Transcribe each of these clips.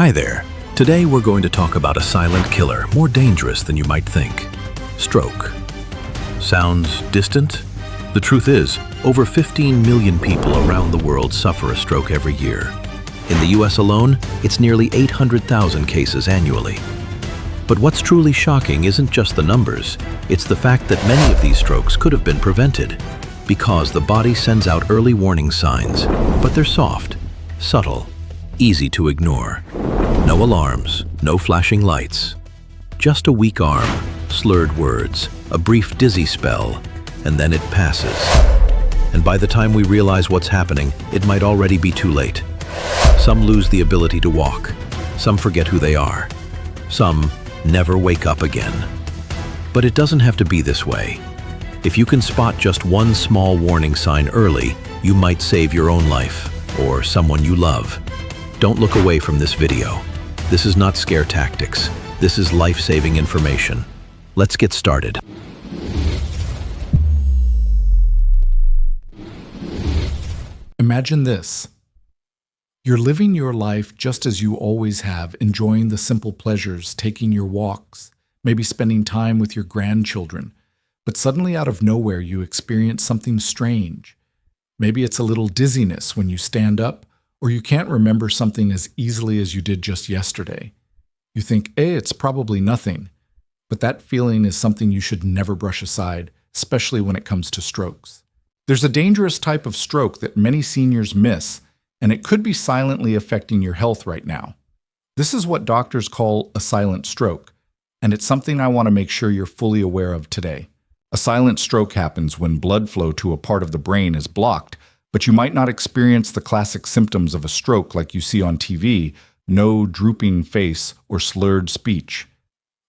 Hi there. Today we're going to talk about a silent killer more dangerous than you might think. Stroke. Sounds distant? The truth is, over 15 million people around the world suffer a stroke every year. In the US alone, it's nearly 800,000 cases annually. But what's truly shocking isn't just the numbers, it's the fact that many of these strokes could have been prevented. Because the body sends out early warning signs, but they're soft, subtle, easy to ignore. No alarms, no flashing lights. Just a weak arm, slurred words, a brief dizzy spell, and then it passes. And by the time we realize what's happening, it might already be too late. Some lose the ability to walk. Some forget who they are. Some never wake up again. But it doesn't have to be this way. If you can spot just one small warning sign early, you might save your own life, or someone you love. Don't look away from this video. This is not scare tactics. This is life-saving information. Let's get started. Imagine this. You're living your life just as you always have, enjoying the simple pleasures, taking your walks, maybe spending time with your grandchildren. But suddenly out of nowhere, you experience something strange. Maybe it's a little dizziness when you stand up, or you can't remember something as easily as you did just yesterday. You think, it's probably nothing. But that feeling is something you should never brush aside, especially when it comes to strokes. There's a dangerous type of stroke that many seniors miss, and it could be silently affecting your health right now. This is what doctors call a silent stroke, and it's something I want to make sure you're fully aware of today. A silent stroke happens when blood flow to a part of the brain is blocked, but you might not experience the classic symptoms of a stroke like you see on TV, no drooping face or slurred speech.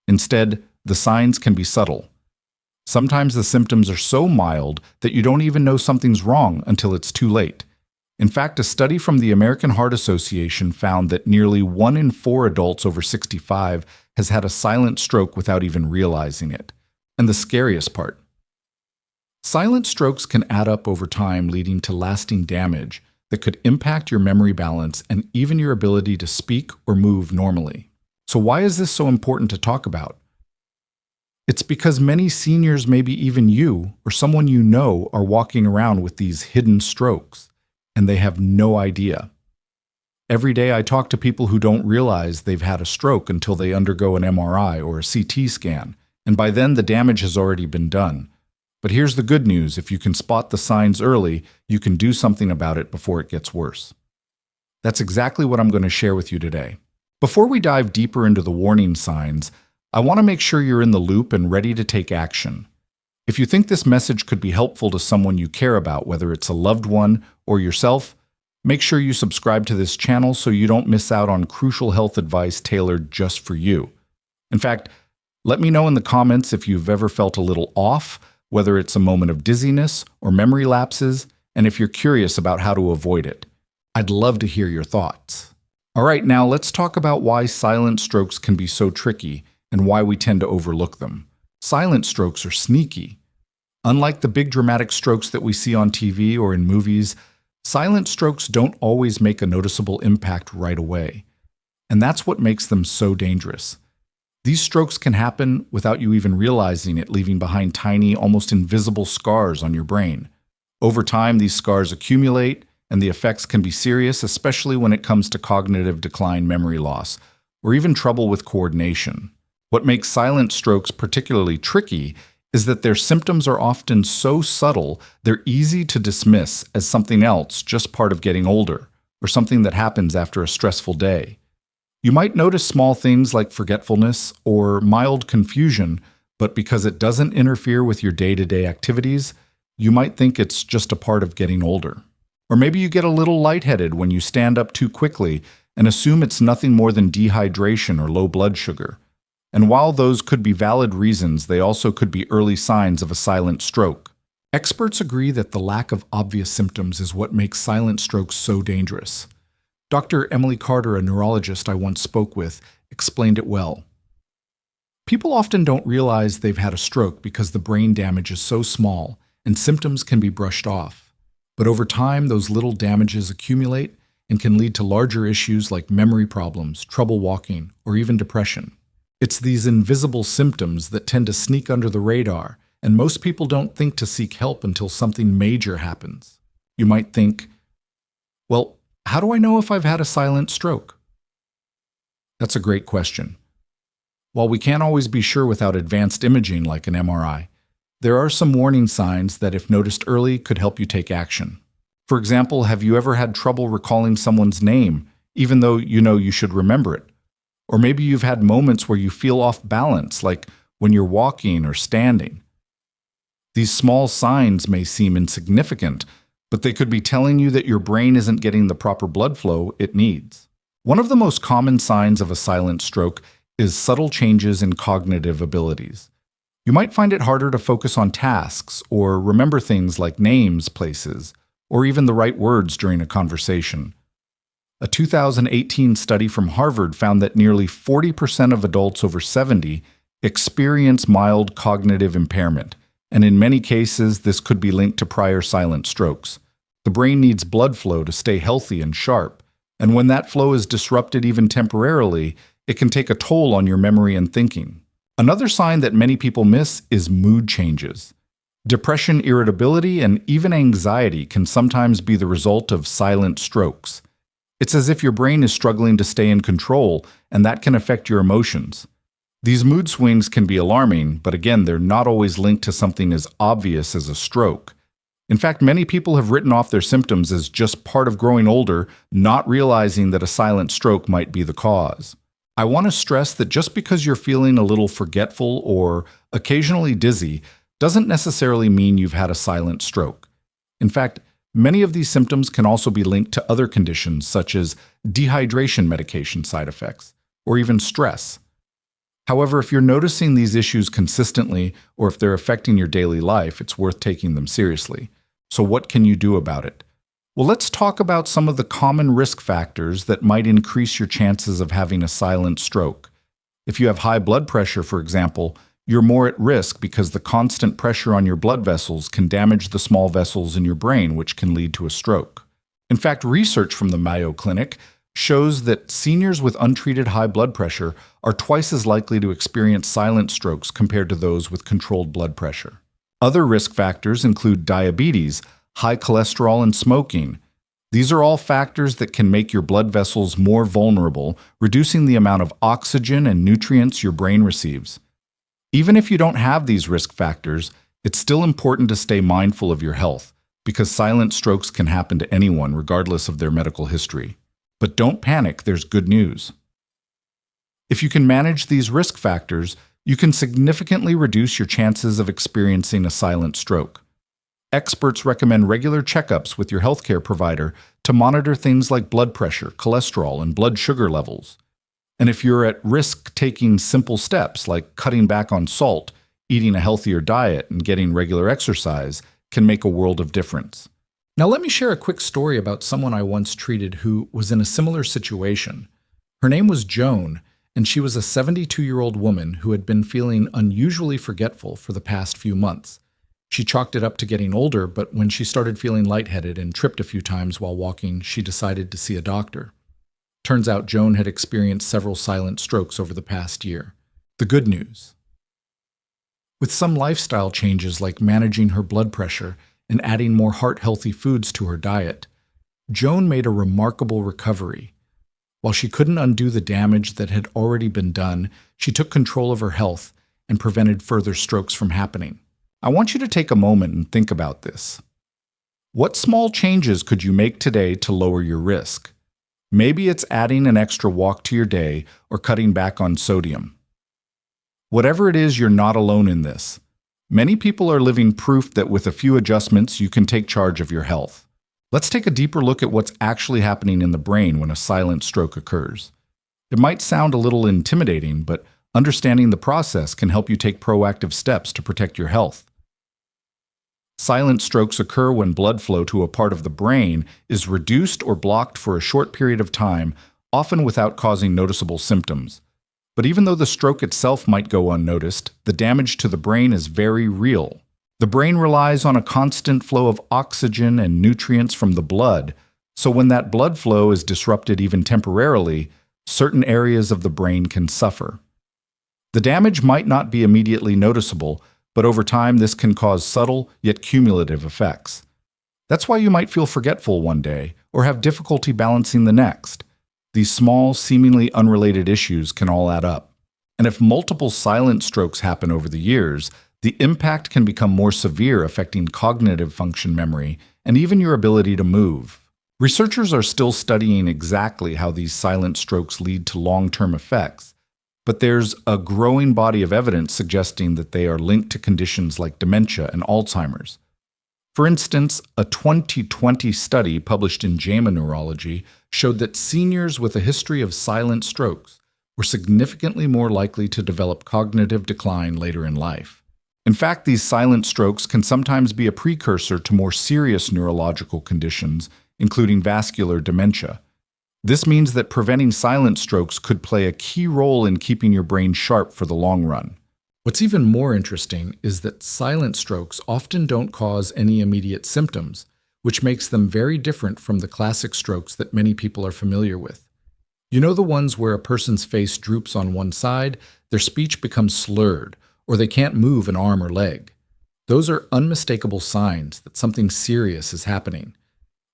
Instead, the signs can be subtle. Sometimes the symptoms are so mild that you don't even know something's wrong until it's too late. In fact, a study from the American Heart Association found that nearly 1 in 4 adults over 65 has had a silent stroke without even realizing it. And the scariest part, silent strokes can add up over time, leading to lasting damage that could impact your memory balance and even your ability to speak or move normally. So why is this so important to talk about? It's because many seniors, maybe even you or someone you know, are walking around with these hidden strokes, and they have no idea. Every day I talk to people who don't realize they've had a stroke until they undergo an MRI or a CT scan, and by then the damage has already been done. But here's the good news: if you can spot the signs early, you can do something about it before it gets worse. That's exactly what I'm going to share with you today. Before we dive deeper into the warning signs, I want to make sure you're in the loop and ready to take action. If you think this message could be helpful to someone you care about, whether it's a loved one or yourself, make sure you subscribe to this channel so you don't miss out on crucial health advice tailored just for you. In fact, let me know in the comments if you've ever felt a little off, whether it's a moment of dizziness or memory lapses, and if you're curious about how to avoid it. I'd love to hear your thoughts. All right, now let's talk about why silent strokes can be so tricky and why we tend to overlook them. Silent strokes are sneaky. Unlike the big dramatic strokes that we see on TV or in movies, silent strokes don't always make a noticeable impact right away. And that's what makes them so dangerous. These strokes can happen without you even realizing it, leaving behind tiny, almost invisible scars on your brain. Over time, these scars accumulate, and the effects can be serious, especially when it comes to cognitive decline, memory loss, or even trouble with coordination. What makes silent strokes particularly tricky is that their symptoms are often so subtle, they're easy to dismiss as something else, just part of getting older, or something that happens after a stressful day. You might notice small things like forgetfulness or mild confusion, but because it doesn't interfere with your day-to-day activities, you might think it's just a part of getting older. Or maybe you get a little lightheaded when you stand up too quickly and assume it's nothing more than dehydration or low blood sugar. And while those could be valid reasons, they also could be early signs of a silent stroke. Experts agree that the lack of obvious symptoms is what makes silent strokes so dangerous. Dr. Emily Carter, a neurologist I once spoke with, explained it well. People often don't realize they've had a stroke because the brain damage is so small and symptoms can be brushed off. But over time, those little damages accumulate and can lead to larger issues like memory problems, trouble walking, or even depression. It's these invisible symptoms that tend to sneak under the radar, and most people don't think to seek help until something major happens. You might think, well, how do I know if I've had a silent stroke? That's a great question. While we can't always be sure without advanced imaging like an MRI, there are some warning signs that, if noticed early, could help you take action. For example, have you ever had trouble recalling someone's name, even though you know you should remember it? Or maybe you've had moments where you feel off balance, like when you're walking or standing. These small signs may seem insignificant, but they could be telling you that your brain isn't getting the proper blood flow it needs. One of the most common signs of a silent stroke is subtle changes in cognitive abilities. You might find it harder to focus on tasks or remember things like names, places, or even the right words during a conversation. A 2018 study from Harvard found that nearly 40% of adults over 70 experience mild cognitive impairment, and in many cases, this could be linked to prior silent strokes. The brain needs blood flow to stay healthy and sharp, and when that flow is disrupted even temporarily, it can take a toll on your memory and thinking. Another sign that many people miss is mood changes. Depression, irritability, and even anxiety can sometimes be the result of silent strokes. It's as if your brain is struggling to stay in control, and that can affect your emotions. These mood swings can be alarming, but again, they're not always linked to something as obvious as a stroke. In fact, many people have written off their symptoms as just part of growing older, not realizing that a silent stroke might be the cause. I want to stress that just because you're feeling a little forgetful or occasionally dizzy doesn't necessarily mean you've had a silent stroke. In fact, many of these symptoms can also be linked to other conditions such as dehydration medication side effects or even stress. However, if you're noticing these issues consistently or if they're affecting your daily life, it's worth taking them seriously. So what can you do about it? Well, let's talk about some of the common risk factors that might increase your chances of having a silent stroke. If you have high blood pressure, for example, you're more at risk because the constant pressure on your blood vessels can damage the small vessels in your brain, which can lead to a stroke. In fact, research from the Mayo Clinic shows that seniors with untreated high blood pressure are twice as likely to experience silent strokes compared to those with controlled blood pressure. Other risk factors include diabetes, high cholesterol, and smoking. These are all factors that can make your blood vessels more vulnerable, reducing the amount of oxygen and nutrients your brain receives. Even if you don't have these risk factors, it's still important to stay mindful of your health, because silent strokes can happen to anyone regardless of their medical history. But don't panic, there's good news. If you can manage these risk factors, you can significantly reduce your chances of experiencing a silent stroke. Experts recommend regular checkups with your healthcare provider to monitor things like blood pressure, cholesterol, and blood sugar levels. And if you're at risk, taking simple steps like cutting back on salt, eating a healthier diet, and getting regular exercise can make a world of difference. Now let me share a quick story about someone I once treated who was in a similar situation. Her name was Joan, and she was a 72-year-old woman who had been feeling unusually forgetful for the past few months. She chalked it up to getting older, but when she started feeling lightheaded and tripped a few times while walking, she decided to see a doctor. Turns out Joan had experienced several silent strokes over the past year. The good news: with some lifestyle changes like managing her blood pressure and adding more heart-healthy foods to her diet, Joan made a remarkable recovery. While she couldn't undo the damage that had already been done, she took control of her health and prevented further strokes from happening. I want you to take a moment and think about this. What small changes could you make today to lower your risk? Maybe it's adding an extra walk to your day or cutting back on sodium. Whatever it is, you're not alone in this. Many people are living proof that with a few adjustments, you can take charge of your health. Let's take a deeper look at what's actually happening in the brain when a silent stroke occurs. It might sound a little intimidating, but understanding the process can help you take proactive steps to protect your health. Silent strokes occur when blood flow to a part of the brain is reduced or blocked for a short period of time, often without causing noticeable symptoms. But even though the stroke itself might go unnoticed, the damage to the brain is very real. The brain relies on a constant flow of oxygen and nutrients from the blood, So when that blood flow is disrupted even temporarily, certain areas of the brain can suffer. The damage might not be immediately noticeable, but over time this can cause subtle yet cumulative effects. That's why you might feel forgetful one day or have difficulty balancing the next. These small, seemingly unrelated issues can all add up. And if multiple silent strokes happen over the years, the impact can become more severe, affecting cognitive function, memory, and even your ability to move. Researchers are still studying exactly how these silent strokes lead to long-term effects, but there's a growing body of evidence suggesting that they are linked to conditions like dementia and Alzheimer's. For instance, a 2020 study published in JAMA Neurology showed that seniors with a history of silent strokes were significantly more likely to develop cognitive decline later in life. In fact, these silent strokes can sometimes be a precursor to more serious neurological conditions, including vascular dementia. This means that preventing silent strokes could play a key role in keeping your brain sharp for the long run. What's even more interesting is that silent strokes often don't cause any immediate symptoms, which makes them very different from the classic strokes that many people are familiar with. You know, the ones where a person's face droops on one side, their speech becomes slurred, or they can't move an arm or leg. Those are unmistakable signs that something serious is happening.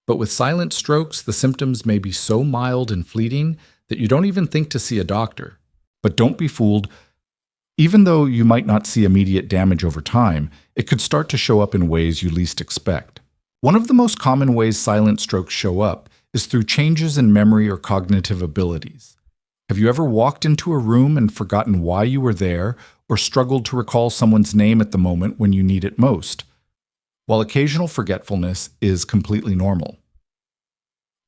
But with silent strokes, the symptoms may be so mild and fleeting that you don't even think to see a doctor. But don't be fooled. Even though you might not see immediate damage over time, it could start to show up in ways you least expect. One of the most common ways silent strokes show up is through changes in memory or cognitive abilities. Have you ever walked into a room and forgotten why you were there, or struggled to recall someone's name at the moment when you need it most? While occasional forgetfulness is completely normal.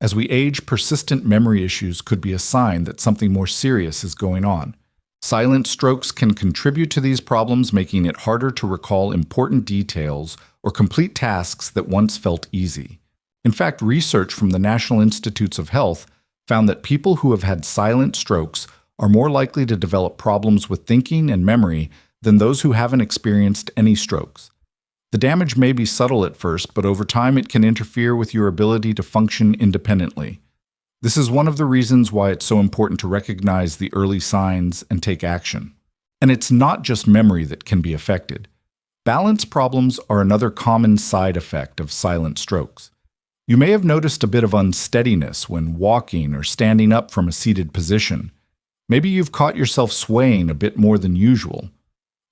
As we age, persistent memory issues could be a sign that something more serious is going on. Silent strokes can contribute to these problems, making it harder to recall important details or complete tasks that once felt easy. In fact, research from the National Institutes of Health found that people who have had silent strokes are more likely to develop problems with thinking and memory than those who haven't experienced any strokes. The damage may be subtle at first, but over time it can interfere with your ability to function independently. This is one of the reasons why it's so important to recognize the early signs and take action. And it's not just memory that can be affected. Balance problems are another common side effect of silent strokes. You may have noticed a bit of unsteadiness when walking or standing up from a seated position. Maybe you've caught yourself swaying a bit more than usual.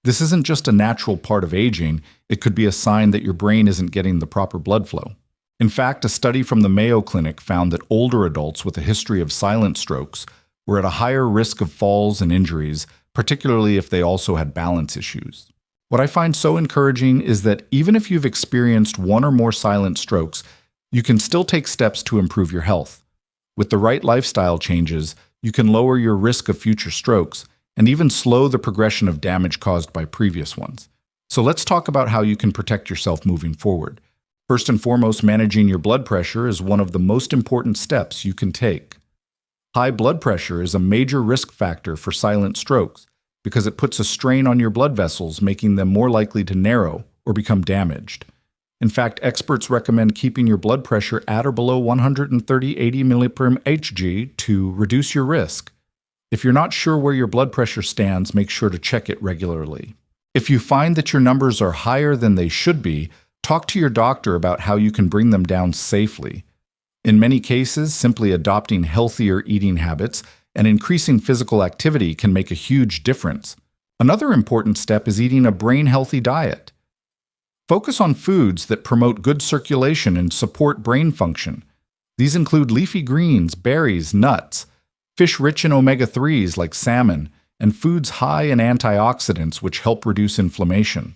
This isn't just a natural part of aging, it could be a sign that your brain isn't getting the proper blood flow. In fact, a study from the Mayo Clinic found that older adults with a history of silent strokes were at a higher risk of falls and injuries, particularly if they also had balance issues. What I find so encouraging is that even if you've experienced one or more silent strokes, you can still take steps to improve your health. With the right lifestyle changes, you can lower your risk of future strokes and even slow the progression of damage caused by previous ones. So let's talk about how you can protect yourself moving forward. First and foremost, managing your blood pressure is one of the most important steps you can take. High blood pressure is a major risk factor for silent strokes because it puts a strain on your blood vessels, making them more likely to narrow or become damaged. In fact, experts recommend keeping your blood pressure at or below 130/80 mg/Hg to reduce your risk. If you're not sure where your blood pressure stands, make sure to check it regularly. If you find that your numbers are higher than they should be, talk to your doctor about how you can bring them down safely. In many cases, simply adopting healthier eating habits and increasing physical activity can make a huge difference. Another important step is eating a brain-healthy diet. Focus on foods that promote good circulation and support brain function. These include leafy greens, berries, nuts, fish rich in omega-3s like salmon, and foods high in antioxidants which help reduce inflammation.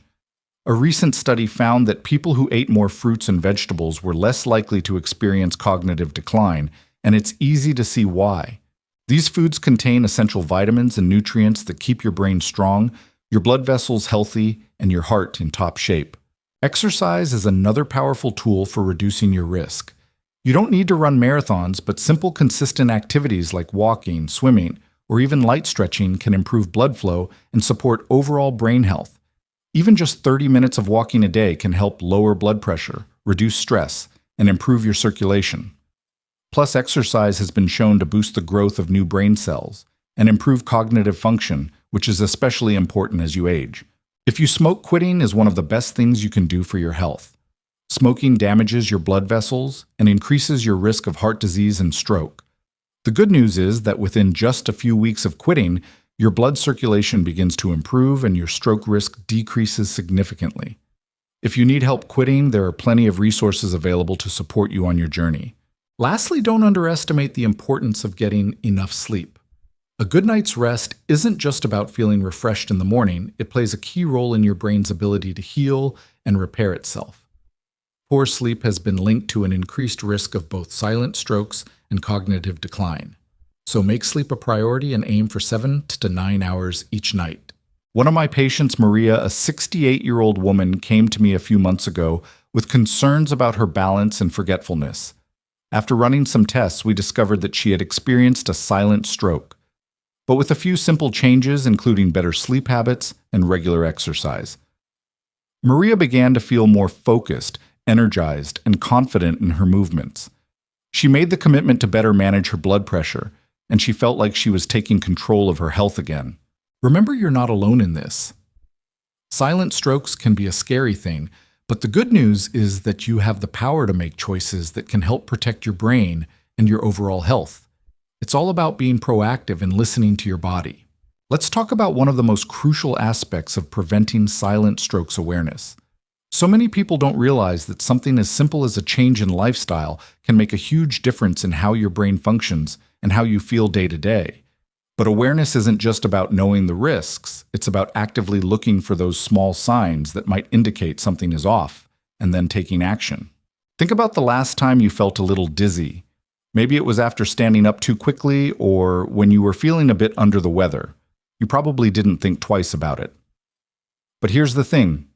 A recent study found that people who ate more fruits and vegetables were less likely to experience cognitive decline, and it's easy to see why. These foods contain essential vitamins and nutrients that keep your brain strong, your blood vessels healthy, and your heart in top shape. Exercise is another powerful tool for reducing your risk. You don't need to run marathons, but simple, consistent activities like walking, swimming, or even light stretching can improve blood flow and support overall brain health. Even just 30 minutes of walking a day can help lower blood pressure, reduce stress, and improve your circulation. Plus, exercise has been shown to boost the growth of new brain cells and improve cognitive function, which is especially important as you age. If you smoke, quitting is one of the best things you can do for your health. Smoking damages your blood vessels and increases your risk of heart disease and stroke. The good news is that within just a few weeks of quitting, your blood circulation begins to improve and your stroke risk decreases significantly. If you need help quitting, there are plenty of resources available to support you on your journey. Lastly, don't underestimate the importance of getting enough sleep. A good night's rest isn't just about feeling refreshed in the morning, it plays a key role in your brain's ability to heal and repair itself. Poor sleep has been linked to an increased risk of both silent strokes and cognitive decline. So make sleep a priority and aim for 7 to 9 hours each night. One of my patients, Maria, a 68-year-old woman, came to me a few months ago with concerns about her balance and forgetfulness. After running some tests, we discovered that she had experienced a silent stroke. But with a few simple changes, including better sleep habits and regular exercise, Maria began to feel more focused, energized, and confident in her movements. She made the commitment to better manage her blood pressure, and she felt like she was taking control of her health again. Remember, you're not alone in this. Silent strokes can be a scary thing, but the good news is that you have the power to make choices that can help protect your brain and your overall health. It's all about being proactive and listening to your body. Let's talk about one of the most crucial aspects of preventing silent strokes awareness. So many people don't realize that something as simple as a change in lifestyle can make a huge difference in how your brain functions and how you feel day to day. But awareness isn't just about knowing the risks, it's about actively looking for those small signs that might indicate something is off, and then taking action. Think about the last time you felt a little dizzy. Maybe it was after standing up too quickly or when you were feeling a bit under the weather. You probably didn't think twice about it. But here's the thing.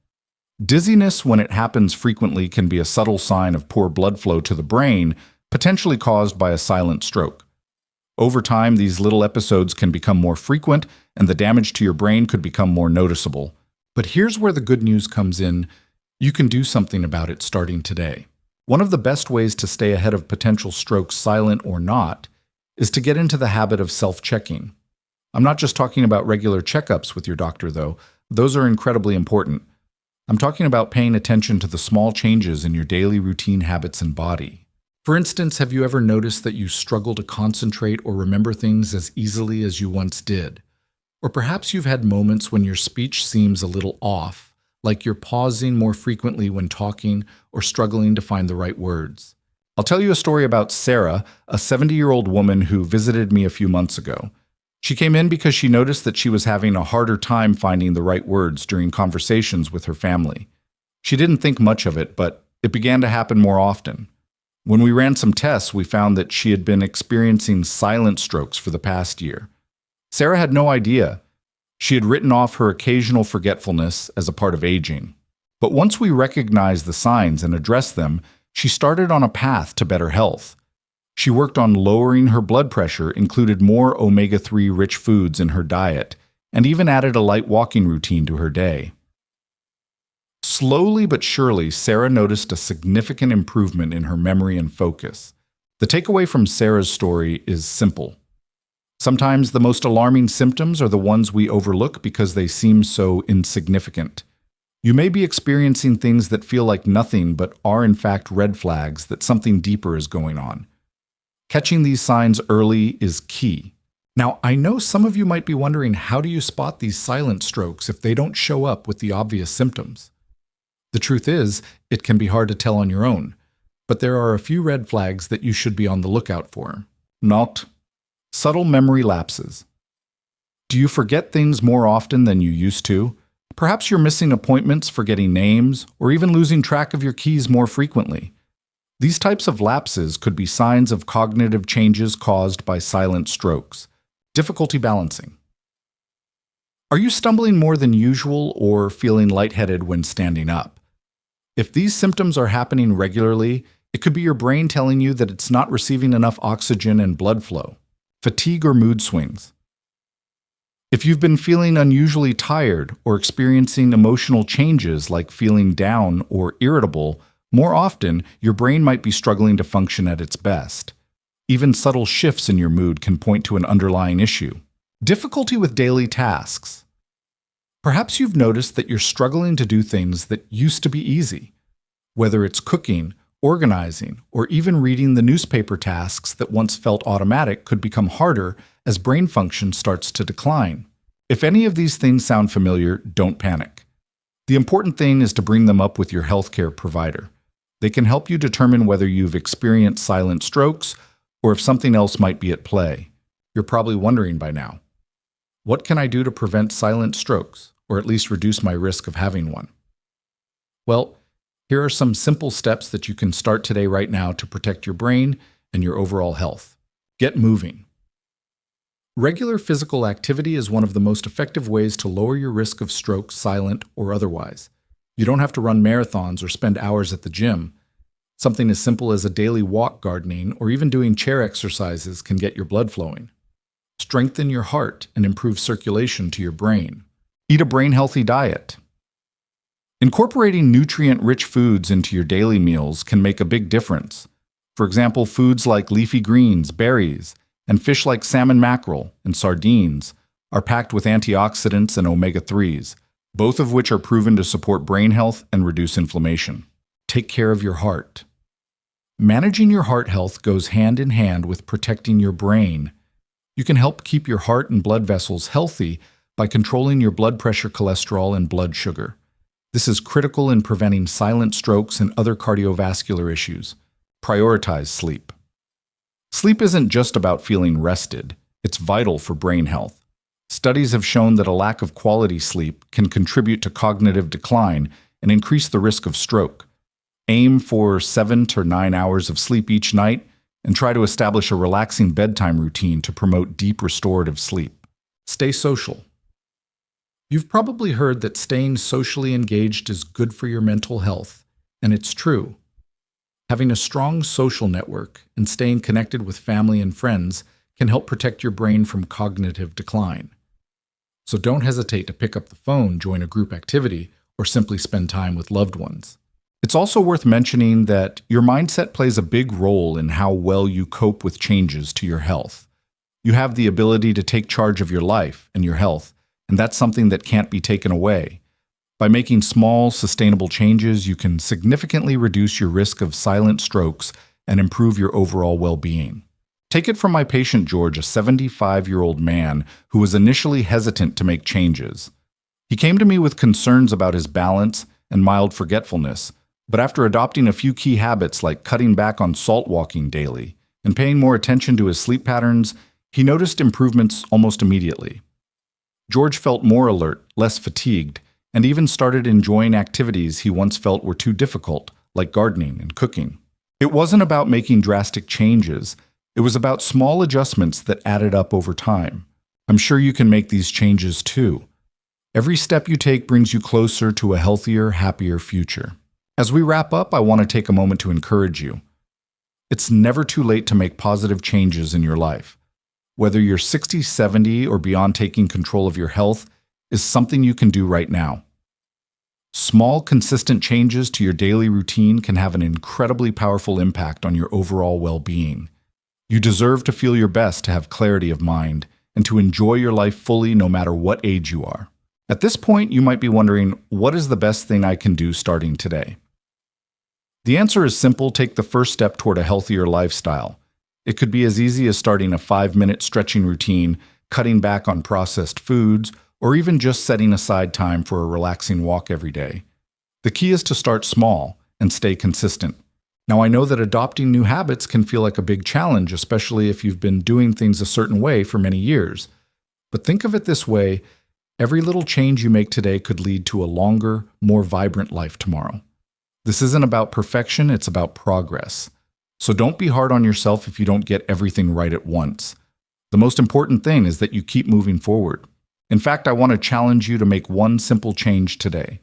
Dizziness, when it happens frequently, can be a subtle sign of poor blood flow to the brain, potentially caused by a silent stroke. Over time, these little episodes can become more frequent, and the damage to your brain could become more noticeable. But here's where the good news comes in. You can do something about it starting today. One of the best ways to stay ahead of potential strokes, silent or not, is to get into the habit of self-checking. I'm not just talking about regular checkups with your doctor, though. Those are incredibly important. I'm talking about paying attention to the small changes in your daily routine habits and body. For instance, have you ever noticed that you struggle to concentrate or remember things as easily as you once did? Or perhaps you've had moments when your speech seems a little off, like you're pausing more frequently when talking or struggling to find the right words. I'll tell you a story about Sarah, a 70-year-old woman who visited me a few months ago. She came in because she noticed that she was having a harder time finding the right words during conversations with her family. She didn't think much of it, but it began to happen more often. When we ran some tests, we found that she had been experiencing silent strokes for the past year. Sarah had no idea. She had written off her occasional forgetfulness as a part of aging. But once we recognized the signs and addressed them, she started on a path to better health. She worked on lowering her blood pressure, included more omega-3 rich foods in her diet, and even added a light walking routine to her day. Slowly but surely, Sarah noticed a significant improvement in her memory and focus. The takeaway from Sarah's story is simple. Sometimes the most alarming symptoms are the ones we overlook because they seem so insignificant. You may be experiencing things that feel like nothing but are in fact red flags that something deeper is going on. Catching these signs early is key. Now, I know some of you might be wondering, how do you spot these silent strokes if they don't show up with the obvious symptoms? The truth is, it can be hard to tell on your own, but there are a few red flags that you should be on the lookout for. Not subtle memory lapses. Do you forget things more often than you used to? Perhaps you're missing appointments, forgetting names, or even losing track of your keys more frequently. These types of lapses could be signs of cognitive changes caused by silent strokes. Difficulty balancing. Are you stumbling more than usual or feeling lightheaded when standing up? If these symptoms are happening regularly, it could be your brain telling you that it's not receiving enough oxygen and blood flow. Fatigue or mood swings. If you've been feeling unusually tired or experiencing emotional changes like feeling down or irritable, more often your brain might be struggling to function at its best. Even subtle shifts in your mood can point to an underlying issue. Difficulty with daily tasks. Perhaps you've noticed that you're struggling to do things that used to be easy. Whether it's cooking, organizing, or even reading the newspaper, tasks that once felt automatic could become harder as brain function starts to decline. If any of these things sound familiar, don't panic. The important thing is to bring them up with your healthcare provider. They can help you determine whether you've experienced silent strokes or if something else might be at play. You're probably wondering by now, what can I do to prevent silent strokes, or at least reduce my risk of having one? Well, here are some simple steps that you can start today right now to protect your brain and your overall health. Get moving. Regular physical activity is one of the most effective ways to lower your risk of stroke, silent or otherwise. You don't have to run marathons or spend hours at the gym. Something as simple as a daily walk, gardening, or even doing chair exercises can get your blood flowing. Strengthen your heart and improve circulation to your brain. Eat a brain-healthy diet. Incorporating nutrient-rich foods into your daily meals can make a big difference. For example, foods like leafy greens, berries, and fish like salmon mackerel and sardines are packed with antioxidants and omega-3s, both of which are proven to support brain health and reduce inflammation. Take care of your heart. Managing your heart health goes hand in hand with protecting your brain. You can help keep your heart and blood vessels healthy by controlling your blood pressure, cholesterol, and blood sugar. This is critical in preventing silent strokes and other cardiovascular issues. Prioritize sleep. Sleep isn't just about feeling rested. It's vital for brain health. Studies have shown that a lack of quality sleep can contribute to cognitive decline and increase the risk of stroke. Aim for 7 to 9 hours of sleep each night and try to establish a relaxing bedtime routine to promote deep restorative sleep. Stay social. You've probably heard that staying socially engaged is good for your mental health, and it's true. Having a strong social network and staying connected with family and friends can help protect your brain from cognitive decline. So don't hesitate to pick up the phone, join a group activity, or simply spend time with loved ones. It's also worth mentioning that your mindset plays a big role in how well you cope with changes to your health. You have the ability to take charge of your life and your health, and that's something that can't be taken away. By making small, sustainable changes, you can significantly reduce your risk of silent strokes and improve your overall well-being. Take it from my patient George, a 75-year-old man who was initially hesitant to make changes. He came to me with concerns about his balance and mild forgetfulness, but after adopting a few key habits like cutting back on salt walking daily and paying more attention to his sleep patterns, he noticed improvements almost immediately. George felt more alert, less fatigued, and even started enjoying activities he once felt were too difficult, like gardening and cooking. It wasn't about making drastic changes. It was about small adjustments that added up over time. I'm sure you can make these changes too. Every step you take brings you closer to a healthier, happier future. As we wrap up, I want to take a moment to encourage you. It's never too late to make positive changes in your life. Whether you're 60, 70, or beyond, taking control of your health is something you can do right now. Small, consistent changes to your daily routine can have an incredibly powerful impact on your overall well-being. You deserve to feel your best, to have clarity of mind, and to enjoy your life fully no matter what age you are. At this point, you might be wondering, what is the best thing I can do starting today? The answer is simple: take the first step toward a healthier lifestyle. It could be as easy as starting a 5-minute stretching routine, cutting back on processed foods, or even just setting aside time for a relaxing walk every day. The key is to start small and stay consistent. Now, I know that adopting new habits can feel like a big challenge, especially if you've been doing things a certain way for many years. But think of it this way: every little change you make today could lead to a longer, more vibrant life tomorrow. This isn't about perfection, it's about progress. So don't be hard on yourself if you don't get everything right at once. The most important thing is that you keep moving forward. In fact, I want to challenge you to make one simple change today.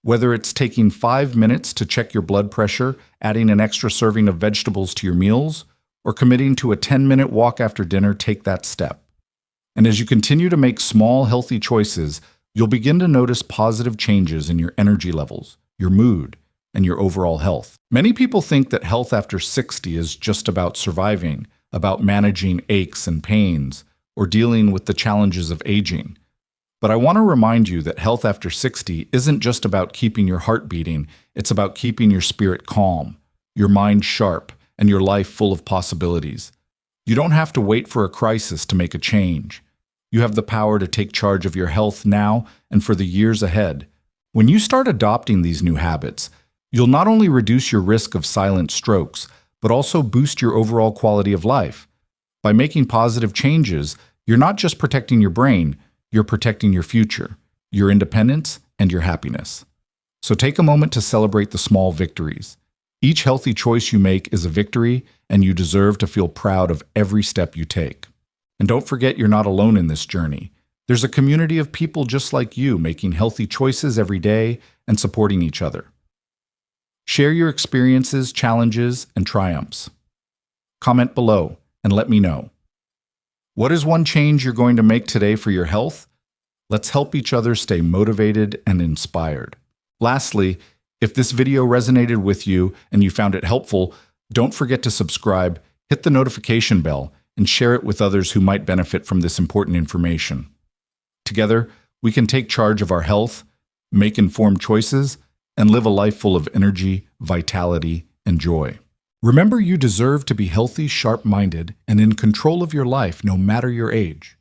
Whether it's taking 5 minutes to check your blood pressure, adding an extra serving of vegetables to your meals, or committing to a 10-minute walk after dinner, take that step. And as you continue to make small, healthy choices, you'll begin to notice positive changes in your energy levels, your mood, and your overall health. Many people think that health after 60 is just about surviving, about managing aches and pains, or dealing with the challenges of aging. But I want to remind you that health after 60 isn't just about keeping your heart beating, it's about keeping your spirit calm, your mind sharp, and your life full of possibilities. You don't have to wait for a crisis to make a change. You have the power to take charge of your health now and for the years ahead. When you start adopting these new habits, you'll not only reduce your risk of silent strokes, but also boost your overall quality of life. By making positive changes, you're not just protecting your brain, you're protecting your future, your independence, and your happiness. So take a moment to celebrate the small victories. Each healthy choice you make is a victory, and you deserve to feel proud of every step you take. And don't forget, you're not alone in this journey. There's a community of people just like you making healthy choices every day and supporting each other. Share your experiences, challenges, and triumphs. Comment below and let me know. What is one change you're going to make today for your health? Let's help each other stay motivated and inspired. Lastly, if this video resonated with you and you found it helpful, don't forget to subscribe, hit the notification bell, and share it with others who might benefit from this important information. Together, we can take charge of our health, make informed choices, and live a life full of energy, vitality, and joy. Remember, you deserve to be healthy, sharp-minded, and in control of your life no matter your age.